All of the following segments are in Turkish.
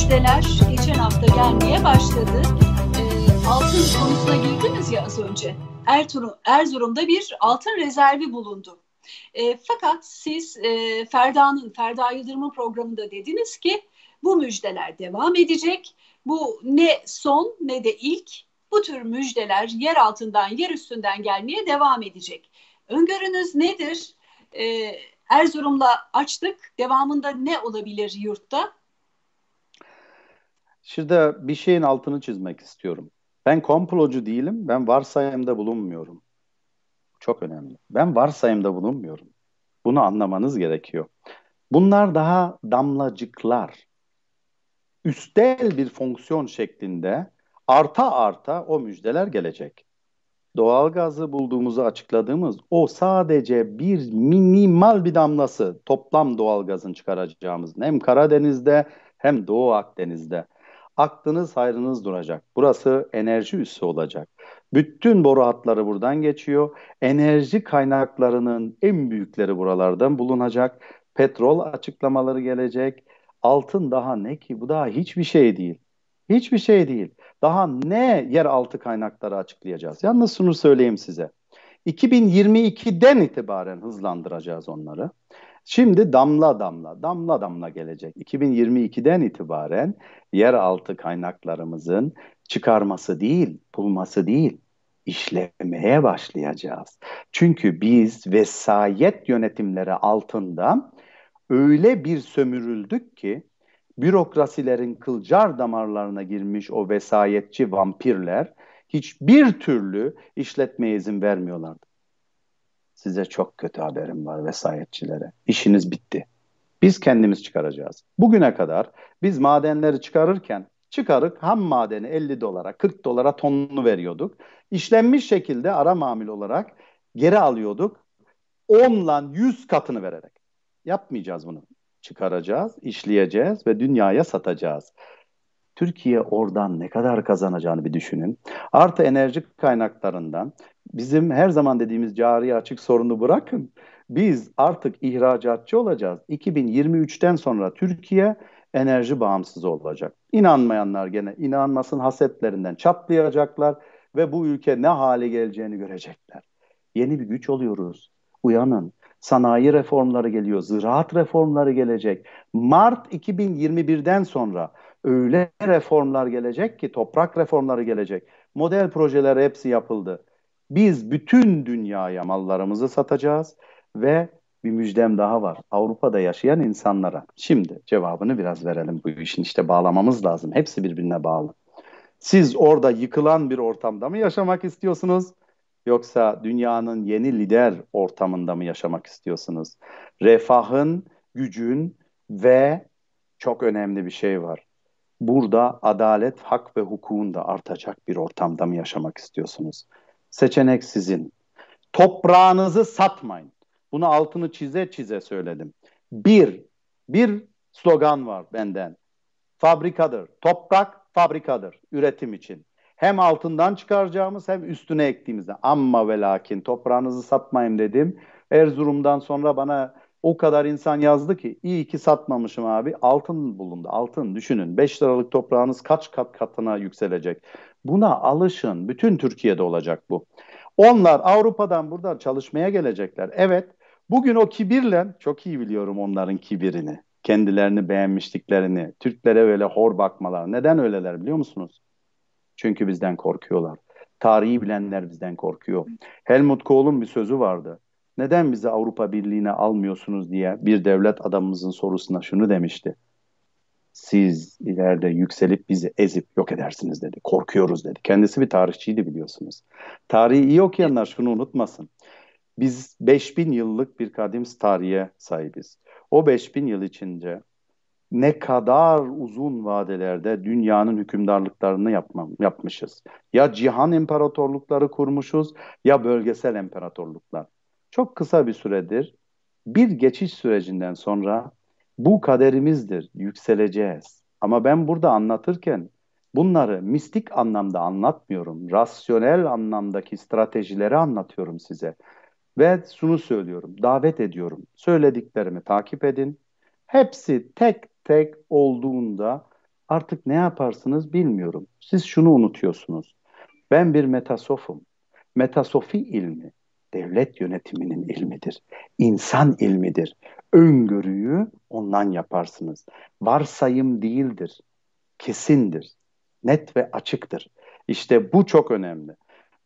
müjdeler geçen hafta gelmeye başladı. Altın konusuna girdiniz ya az önce. Erzurum'da bir altın rezervi bulundu. Fakat siz Ferda Yıldırım'ın programında dediniz ki bu müjdeler devam edecek. Bu ne son ne de ilk. Bu tür müjdeler yer altından yer üstünden gelmeye devam edecek. Öngörünüz nedir? Erzurum'la açtık. Devamında ne olabilir yurtta? Şurada bir şeyin altını çizmek istiyorum. Ben komplocu değilim, ben varsayımda bulunmuyorum. Çok önemli. Ben varsayımda bulunmuyorum. Bunu anlamanız gerekiyor. Bunlar daha damlacıklar. Üstel bir fonksiyon şeklinde arta arta o müjdeler gelecek. Doğalgazı bulduğumuzu açıkladığımız o sadece bir minimal bir damlası toplam doğalgazın çıkaracağımız hem Karadeniz'de hem Doğu Akdeniz'de. Aklınız hayrınız duracak. Burası enerji üssü olacak. Bütün boru hatları buradan geçiyor. Enerji kaynaklarının en büyükleri buralardan bulunacak. Petrol açıklamaları gelecek. Altın daha ne ki? Bu daha hiçbir şey değil. Hiçbir şey değil. Daha ne yeraltı kaynakları açıklayacağız? Yalnız şunu söyleyeyim size. 2022'den itibaren hızlandıracağız onları. Şimdi damla damla, damla damla gelecek. 2022'den itibaren yeraltı kaynaklarımızın çıkarması değil, bulması değil, işlemeye başlayacağız. Çünkü biz vesayet yönetimleri altında öyle bir sömürüldük ki bürokrasilerin kılcal damarlarına girmiş o vesayetçi vampirler hiçbir türlü işletmeye izin vermiyorlardı. Size çok kötü haberim var vesayetçilere. İşiniz bitti. Biz kendimiz çıkaracağız. Bugüne kadar biz madenleri çıkarırken çıkarıp ham madeni 50 dolara 40 dolara tonunu veriyorduk. İşlenmiş şekilde ara mamul olarak geri alıyorduk. 10'la 100 katını vererek. Yapmayacağız bunu. Çıkaracağız, işleyeceğiz ve dünyaya satacağız. Türkiye oradan ne kadar kazanacağını bir düşünün. Artı enerji kaynaklarından bizim her zaman dediğimiz cari açık sorunu bırakın. Biz artık ihracatçı olacağız. 2023'ten sonra Türkiye enerji bağımsız olacak. İnanmayanlar gene inanmasın hasetlerinden çatlayacaklar ve bu ülke ne hale geleceğini görecekler. Yeni bir güç oluyoruz. Uyanın. Sanayi reformları geliyor, ziraat reformları gelecek. Mart 2021'den sonra öyle reformlar gelecek ki toprak reformları gelecek. Model projeler hepsi yapıldı. Biz bütün dünyaya mallarımızı satacağız ve bir müjdem daha var. Avrupa'da yaşayan insanlara. Şimdi cevabını biraz verelim bu işin işte bağlamamız lazım. Hepsi birbirine bağlı. Siz orada yıkılan bir ortamda mı yaşamak istiyorsunuz? Yoksa dünyanın yeni lider ortamında mı yaşamak istiyorsunuz? Refahın, gücün ve çok önemli bir şey var. Burada adalet, hak ve hukukun da artacak bir ortamda mı yaşamak istiyorsunuz? Seçenek sizin. Toprağınızı satmayın. Bunu altını çize çize söyledim. Bir, bir slogan var benden. Fabrikadır. Toprak fabrikadır üretim için. Hem altından çıkaracağımız hem üstüne ektiğimizde. Amma ve lakin toprağınızı satmayın dedim. Erzurum'dan sonra bana o kadar insan yazdı ki iyi ki satmamışım abi. Altın bulundu. Altın düşünün. 5 liralık toprağınız kaç kat katına yükselecek. Buna alışın. Bütün Türkiye'de olacak bu. Onlar Avrupa'dan buradan çalışmaya gelecekler. Evet. Bugün o kibirle çok iyi biliyorum onların kibirini. Kendilerini beğenmişliklerini, Türklere öyle hor bakmalar. Neden öyleler biliyor musunuz? Çünkü bizden korkuyorlar. Tarihi bilenler bizden korkuyor. Helmut Kohl'un bir sözü vardı. Neden bizi Avrupa Birliği'ne almıyorsunuz diye bir devlet adamımızın sorusuna şunu demişti. Siz ileride yükselip bizi ezip yok edersiniz dedi. Korkuyoruz dedi. Kendisi bir tarihçiydi biliyorsunuz. Tarihi iyi okuyanlar şunu unutmasın. Biz 5000 yıllık bir kadim tarihe sahibiz. O 5000 yıl içinde ne kadar uzun vadelerde dünyanın hükümdarlıklarını yapmışız. Ya cihan imparatorlukları kurmuşuz ya bölgesel imparatorluklar. Çok kısa bir süredir bir geçiş sürecinden sonra bu kaderimizdir, yükseleceğiz. Ama ben burada anlatırken bunları mistik anlamda anlatmıyorum. Rasyonel anlamdaki stratejileri anlatıyorum size. Ve şunu söylüyorum, davet ediyorum. Söylediklerimi takip edin. Hepsi tek tek olduğunda Artık ne yaparsınız bilmiyorum. Siz şunu unutuyorsunuz. Ben bir metasofum. Metasofi ilmi devlet yönetiminin ilmidir. İnsan ilmidir. Öngörüyü ondan yaparsınız. Varsayım değildir, kesindir. Net ve açıktır. İşte bu çok önemli.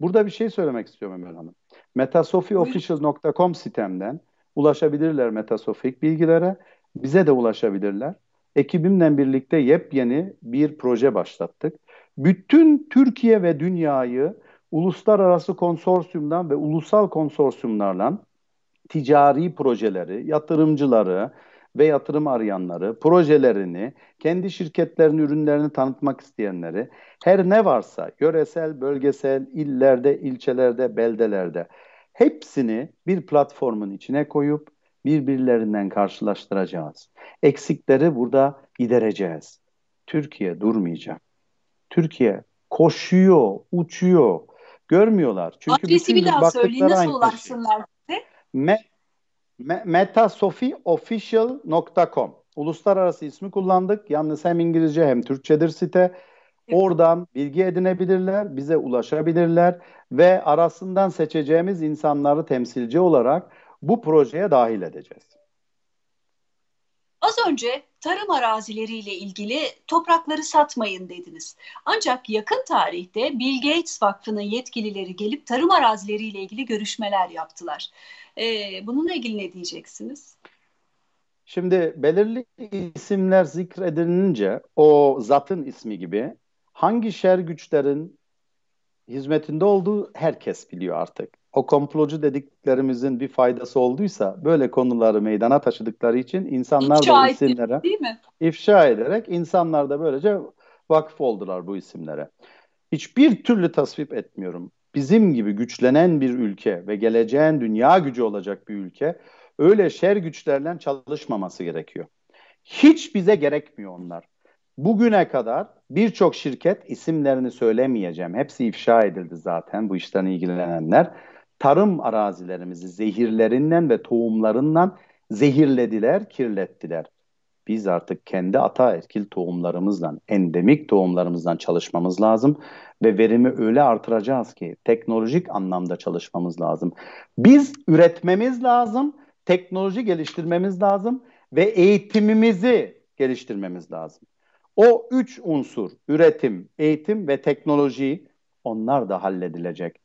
Burada bir şey söylemek istiyorum Ömer Hanım. Buyurun. Metasofiofficial.com sitemden ulaşabilirler metasofik bilgilere. Bize de ulaşabilirler. Ekibimle birlikte yepyeni bir proje başlattık. Bütün Türkiye ve dünyayı uluslararası konsorsiyumdan ve ulusal konsorsiyumlarla ticari projeleri, yatırımcıları ve yatırım arayanları, projelerini, kendi şirketlerini, ürünlerini tanıtmak isteyenleri, her ne varsa yöresel, bölgesel, illerde, ilçelerde, beldelerde hepsini bir platformun içine koyup birbirlerinden karşılaştıracağız. Eksikleri burada gidereceğiz. Türkiye durmayacak. Türkiye koşuyor, uçuyor. Görmüyorlar. Çünkü Adresi bütün bir gün daha söyleyin. baktıkları Nasıl aynı şey. ulaşsınlar size? Metasofiofficial.com uluslararası ismi kullandık. Yalnız hem İngilizce hem Türkçedir site. Oradan bilgi edinebilirler, bize ulaşabilirler ve arasından seçeceğimiz insanları temsilci olarak bu projeye dahil edeceğiz. Az önce tarım arazileriyle ilgili toprakları satmayın dediniz. Ancak yakın tarihte Bill Gates Vakfı'nın yetkilileri gelip tarım arazileriyle ilgili görüşmeler yaptılar. Bununla ilgili ne diyeceksiniz? Şimdi belirli isimler zikredilince o zatın ismi gibi hangi şer güçlerin hizmetinde olduğu herkes biliyor artık. O komplocu dediklerimizin bir faydası olduysa böyle konuları meydana taşıdıkları için insanlar da o İnşa edildi, isimlere değil mi? ifşa ederek insanlar da böylece vakıf oldular bu isimlere. Hiçbir türlü tasvip etmiyorum. Bizim gibi güçlenen bir ülke ve geleceğin dünya gücü olacak bir ülke öyle şer güçlerle çalışmaması gerekiyor. Hiç bize gerekmiyor onlar. Bugüne kadar birçok şirket isimlerini söylemeyeceğim. Hepsi ifşa edildi zaten bu işten ilgilenenler. Tarım arazilerimizi zehirlerinden ve tohumlarından zehirlediler, kirlettiler. Biz artık kendi ataerkil tohumlarımızdan, endemik tohumlarımızdan çalışmamız lazım ve verimi öyle artıracağız ki teknolojik anlamda çalışmamız lazım. Biz üretmemiz lazım, teknoloji geliştirmemiz lazım ve eğitimimizi geliştirmemiz lazım. O üç unsur, üretim, eğitim ve teknoloji, onlar da halledilecek.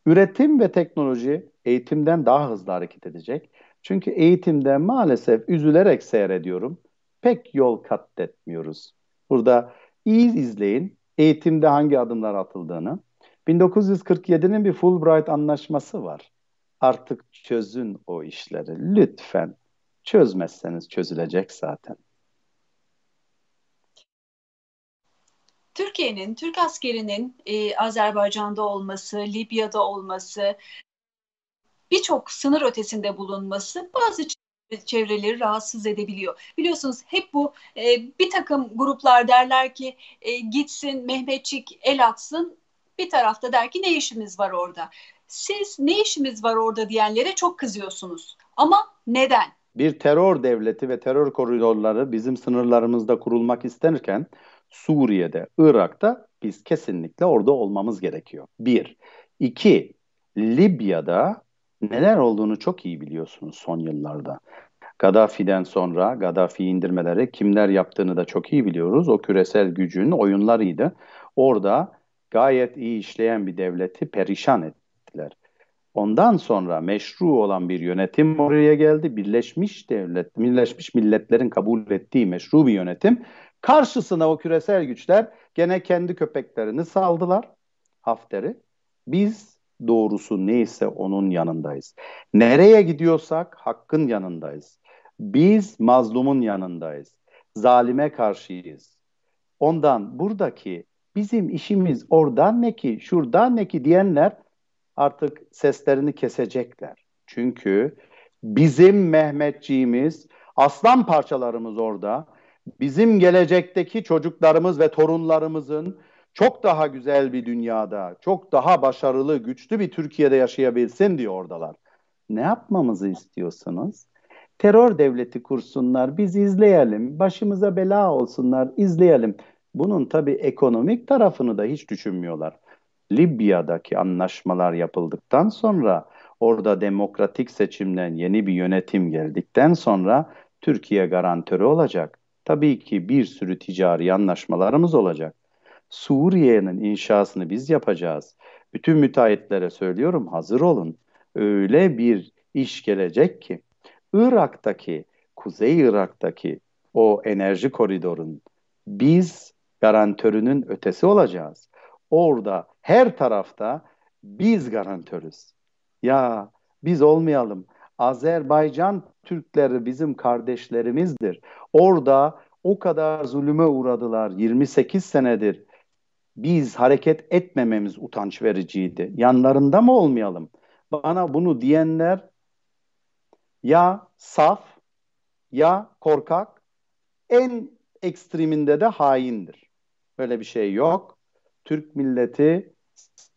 Üretim ve teknoloji eğitimden daha hızlı hareket edecek. Çünkü eğitimde maalesef üzülerek seyrediyorum. Pek yol kat etmiyoruz. Burada iyi izleyin eğitimde hangi adımlar atıldığını. 1947'nin bir Fulbright anlaşması var. Artık çözün o işleri lütfen. Çözmezseniz çözülecek zaten. Türkiye'nin, Türk askerinin Azerbaycan'da olması, Libya'da olması, birçok sınır ötesinde bulunması bazı çevreleri rahatsız edebiliyor. Biliyorsunuz hep bu bir takım gruplar derler ki gitsin Mehmetçik el atsın, bir tarafta der ki ne işimiz var orada. Siz ne işimiz var orada diyenlere çok kızıyorsunuz. Ama neden? Bir terör devleti ve terör koridorları bizim sınırlarımızda kurulmak istenirken Suriye'de, Irak'ta biz kesinlikle orada olmamız gerekiyor. Bir. İki, Libya'da neler olduğunu çok iyi biliyorsunuz son yıllarda. Gaddafi'den sonra Gaddafi indirmeleri kimler yaptığını da çok iyi biliyoruz. O küresel gücün oyunlarıydı. Orada gayet iyi işleyen bir devleti perişan ettiler. Ondan sonra meşru olan bir yönetim oraya geldi. Birleşmiş Milletler'in kabul ettiği meşru bir yönetim. Karşısına o küresel güçler gene kendi köpeklerini saldılar. Hafter'i. Biz doğrusu neyse onun yanındayız. Nereye gidiyorsak hakkın yanındayız. Biz mazlumun yanındayız. Zalime karşıyız. Ondan buradaki bizim işimiz oradan ne ki, şuradan ne ki diyenler artık seslerini kesecekler. Çünkü bizim Mehmetçiğimiz, aslan parçalarımız orada. Bizim gelecekteki çocuklarımız ve torunlarımızın çok daha güzel bir dünyada, çok daha başarılı, güçlü bir Türkiye'de yaşayabilsin diye oradalar. Ne yapmamızı istiyorsunuz? Terör devleti kursunlar, biz izleyelim. Başımıza bela olsunlar, izleyelim. Bunun tabii ekonomik tarafını da hiç düşünmüyorlar. Libya'daki anlaşmalar yapıldıktan sonra orada demokratik seçimden yeni bir yönetim geldikten sonra Türkiye garantörü olacak. Tabii ki bir sürü ticari anlaşmalarımız olacak. Suriye'nin inşasını biz yapacağız. Bütün müteahhitlere söylüyorum, hazır olun. Öyle bir iş gelecek ki Irak'taki, Kuzey Irak'taki o enerji koridorun biz garantörünün ötesi olacağız. Orada her tarafta biz garantörüz. Ya biz olmayalım. Azerbaycan Türkleri bizim kardeşlerimizdir. Orada o kadar zulüme uğradılar 28 senedir. Biz hareket etmememiz utanç vericiydi. Yanlarında mı olmayalım? Bana bunu diyenler ya saf ya korkak, en ekstreminde de haindir. Böyle bir şey yok. Türk milleti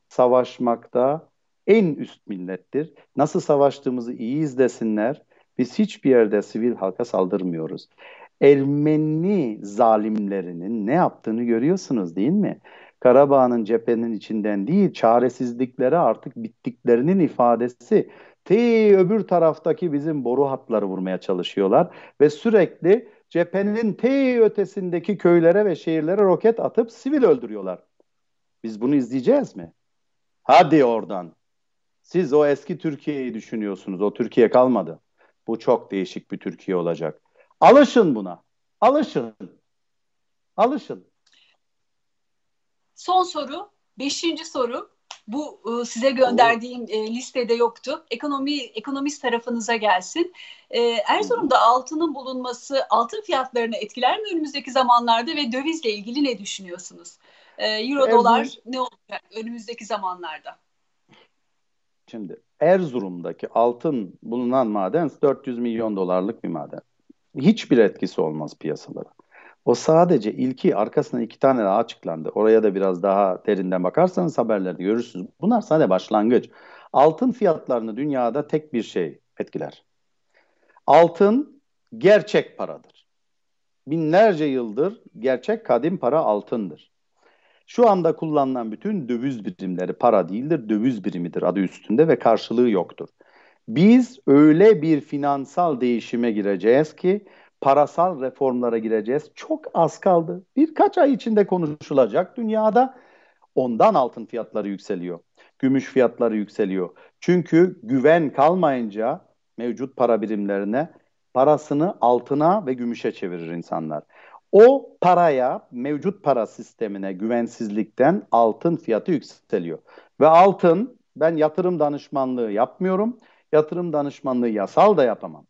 savaşmakta en üst millettir. Nasıl savaştığımızı iyi izlesinler. Biz hiçbir yerde sivil halka saldırmıyoruz. Ermeni zalimlerinin ne yaptığını görüyorsunuz değil mi? Karabağ'ın cephenin içinden değil, çaresizlikleri artık bittiklerinin ifadesi. Öbür taraftaki bizim boru hatları vurmaya çalışıyorlar ve sürekli cephenin ötesindeki köylere ve şehirlere roket atıp sivil öldürüyorlar. Biz bunu izleyeceğiz mi? Hadi oradan. Siz o eski Türkiye'yi düşünüyorsunuz. O Türkiye kalmadı. Bu çok değişik bir Türkiye olacak. Alışın buna. Alışın. Alışın. Son soru, beşinci soru. Bu size Oo. gönderdiğim listede yoktu. Ekonomist tarafınıza gelsin. Hı hı. Erzurum'da altının bulunması altın fiyatlarını etkiler mi önümüzdeki zamanlarda ve dövizle ilgili ne düşünüyorsunuz? Euro Erzurum, dolar ne olacak önümüzdeki zamanlarda? şimdi Erzurum'daki altın bulunan maden 400 milyon dolarlık bir maden. Hiçbir etkisi olmaz piyasalara. O sadece ilki, arkasından iki tane daha açıklandı. Oraya da biraz daha derinden bakarsanız haberlerde görürsünüz. Bunlar sadece başlangıç. Altın fiyatlarını dünyada tek bir şey etkiler. Altın gerçek paradır. Binlerce yıldır gerçek kadim para altındır. Şu anda kullanılan bütün döviz birimleri para değildir, döviz birimidir adı üstünde ve karşılığı yoktur. Biz öyle bir finansal değişime gireceğiz ki parasal reformlara gireceğiz. Çok az kaldı. Birkaç ay içinde konuşulacak dünyada. Ondan altın fiyatları yükseliyor. Gümüş fiyatları yükseliyor. Çünkü güven kalmayınca mevcut para birimlerine parasını altına ve gümüşe çevirir insanlar. O paraya, mevcut para sistemine güvensizlikten altın fiyatı yükseliyor. Ve altın, ben yatırım danışmanlığı yapmıyorum. Yatırım danışmanlığı yasal da yapamam.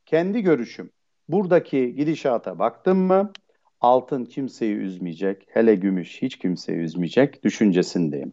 Kendi görüşüm. Buradaki gidişata baktım mı altın kimseyi üzmeyecek, hele gümüş hiç kimseyi üzmeyecek düşüncesindeyim.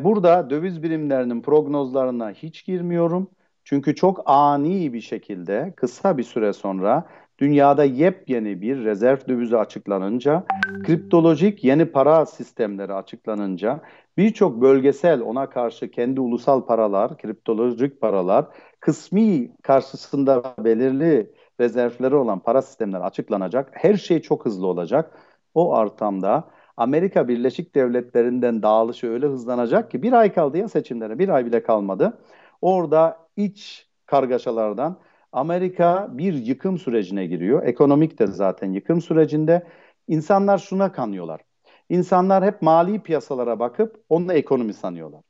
Burada döviz birimlerinin prognozlarına hiç girmiyorum. Çünkü çok ani bir şekilde kısa bir süre sonra dünyada yepyeni bir rezerv dövizi açıklanınca, kriptolojik yeni para sistemleri açıklanınca birçok bölgesel ona karşı kendi ulusal paralar, kriptolojik paralar, kısmi karşısında belirli rezervleri olan para sistemleri açıklanacak. Her şey çok hızlı olacak. O ortamda Amerika Birleşik Devletleri'nden dağılışı öyle hızlanacak ki bir ay kaldı ya seçimlere, bir ay bile kalmadı. Orada iç kargaşalardan Amerika bir yıkım sürecine giriyor. Ekonomik de zaten yıkım sürecinde. İnsanlar şuna kanıyorlar. İnsanlar hep mali piyasalara bakıp onu ekonomi sanıyorlar.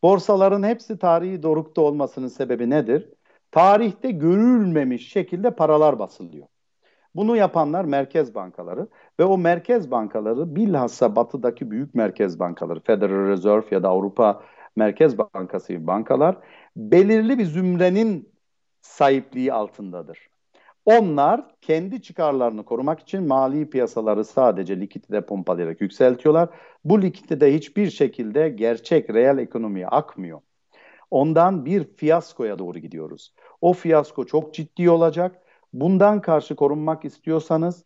Borsaların hepsi tarihi dorukta olmasının sebebi nedir? Tarihte görülmemiş şekilde paralar basılıyor. Bunu yapanlar merkez bankaları ve o merkez bankaları bilhassa batıdaki büyük merkez bankaları, Federal Reserve ya da Avrupa Merkez Bankası gibi bankalar belirli bir zümrenin sahipliği altındadır. Onlar kendi çıkarlarını korumak için mali piyasaları sadece likidite pompalayarak yükseltiyorlar. Bu likidite hiçbir şekilde gerçek, reel ekonomiye akmıyor. Ondan bir fiyaskoya doğru gidiyoruz. O fiyasko çok ciddi olacak. Bundan karşı korunmak istiyorsanız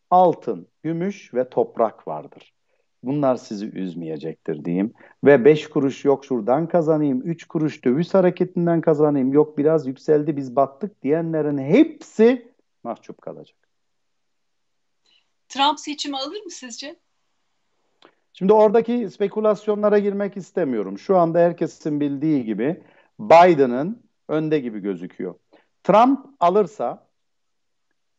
altın, gümüş ve toprak vardır. Bunlar sizi üzmeyecektir diyeyim. Ve 5 kuruş yok şuradan kazanayım, 3 kuruş döviz hareketinden kazanayım, yok biraz yükseldi biz battık diyenlerin hepsi mahcup kalacak. Trump seçimi alır mı sizce? Şimdi oradaki spekülasyonlara girmek istemiyorum. Şu anda herkesin bildiği gibi Biden'ın önde gibi gözüküyor. Trump alırsa,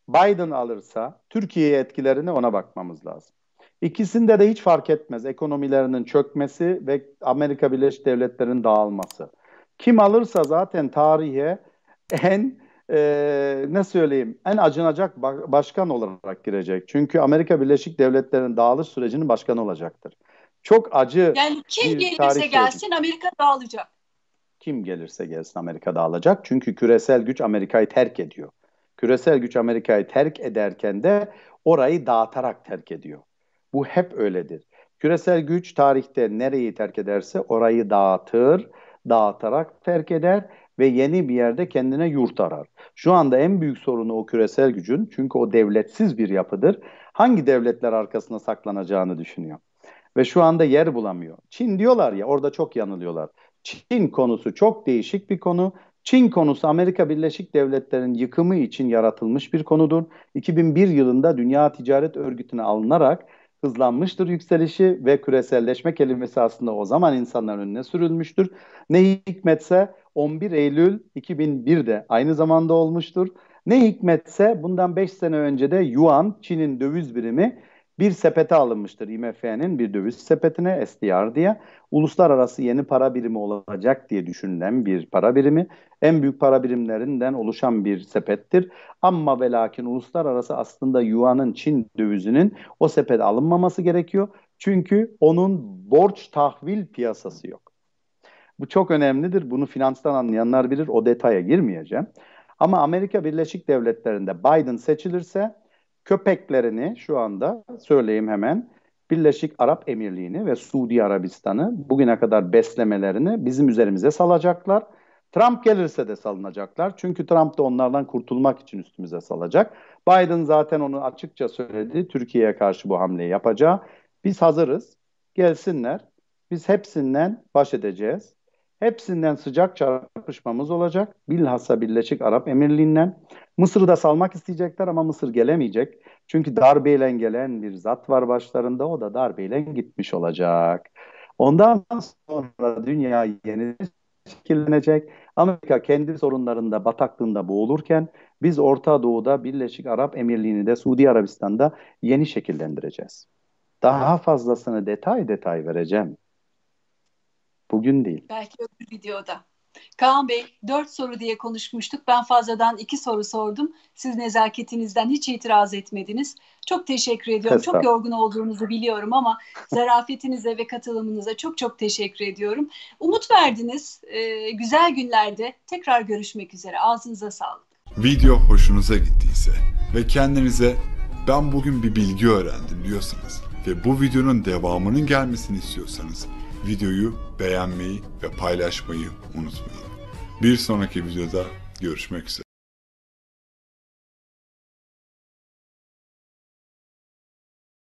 Biden alırsa Türkiye'ye etkilerini ona bakmamız lazım. İkisinde de hiç fark etmez. Ekonomilerinin çökmesi ve Amerika Birleşik Devletleri'nin dağılması. Kim alırsa zaten tarihe en ne söyleyeyim en acınacak başkan olarak girecek. Çünkü Amerika Birleşik Devletleri'nin dağılış sürecinin başkanı olacaktır. Çok acı Yani kim bir tarih gelirse süreci. gelsin Amerika dağılacak. Kim gelirse gelsin Amerika dağılacak. Çünkü küresel güç Amerika'yı terk ediyor. Küresel güç Amerika'yı terk ederken de orayı dağıtarak terk ediyor. Bu hep öyledir. Küresel güç tarihte nereyi terk ederse orayı dağıtır, dağıtarak terk eder ve yeni bir yerde kendine yurt arar. Şu anda en büyük sorunu o küresel gücün, çünkü o devletsiz bir yapıdır. Hangi devletler arkasına saklanacağını düşünüyor. Ve şu anda yer bulamıyor. Çin diyorlar ya, orada çok yanılıyorlar. Çin konusu çok değişik bir konu. Çin konusu Amerika Birleşik Devletleri'nin yıkımı için yaratılmış bir konudur. 2001 yılında Dünya Ticaret Örgütü'ne alınarak hızlanmıştır yükselişi ve küreselleşme kelimesi aslında o zaman insanların önüne sürülmüştür. Ne hikmetse 11 Eylül 2001'de aynı zamanda olmuştur. Ne hikmetse bundan 5 sene önce de Yuan, Çin'in döviz birimi bir sepete alınmıştır. IMF'nin bir döviz sepetine SDR diye. Uluslararası yeni para birimi olacak diye düşünülen bir para birimi. En büyük para birimlerinden oluşan bir sepettir. Ama ve lakin uluslararası aslında Yuan'ın Çin dövizinin o sepete alınmaması gerekiyor. Çünkü onun borç tahvil piyasası yok. Bu çok önemlidir. Bunu finanstan anlayanlar bilir. O detaya girmeyeceğim. Ama Amerika Birleşik Devletleri'nde Biden seçilirse köpeklerini şu anda söyleyeyim hemen Birleşik Arap Emirliği'ni ve Suudi Arabistan'ı bugüne kadar beslemelerini bizim üzerimize salacaklar. Trump gelirse de salınacaklar. Çünkü Trump da onlardan kurtulmak için üstümüze salacak. Biden zaten onu açıkça söyledi. Türkiye'ye karşı bu hamleyi yapacağı. Biz hazırız. Gelsinler. Biz hepsinden baş edeceğiz. Hepsinden sıcak çarpışmamız olacak. Bilhassa Birleşik Arap Emirliği'nden. Mısır'ı da salmak isteyecekler ama Mısır gelemeyecek. Çünkü darbeyle gelen bir zat var başlarında. O da darbeyle gitmiş olacak. Ondan sonra dünya yeni şekillenecek. Amerika kendi sorunlarında, bataklığında boğulurken biz Orta Doğu'da Birleşik Arap Emirliği'ni de Suudi Arabistan'da yeni şekillendireceğiz. Daha fazlasını detay detay vereceğim. Bugün değil. Belki öbür videoda. Kaan Bey, 4 soru diye konuşmuştuk. Ben fazladan 2 soru sordum. Siz nezaketinizden hiç itiraz etmediniz. Çok teşekkür ediyorum. Çok yorgun olduğunuzu biliyorum ama zarafetinize ve katılımınıza çok çok teşekkür ediyorum. Umut verdiniz. Güzel günlerde tekrar görüşmek üzere. Ağzınıza sağlık. Video hoşunuza gittiyse ve kendinize ben bugün bir bilgi öğrendim diyorsanız ve bu videonun devamının gelmesini istiyorsanız videoyu beğenmeyi ve paylaşmayı unutmayın. Bir sonraki videoda görüşmek üzere.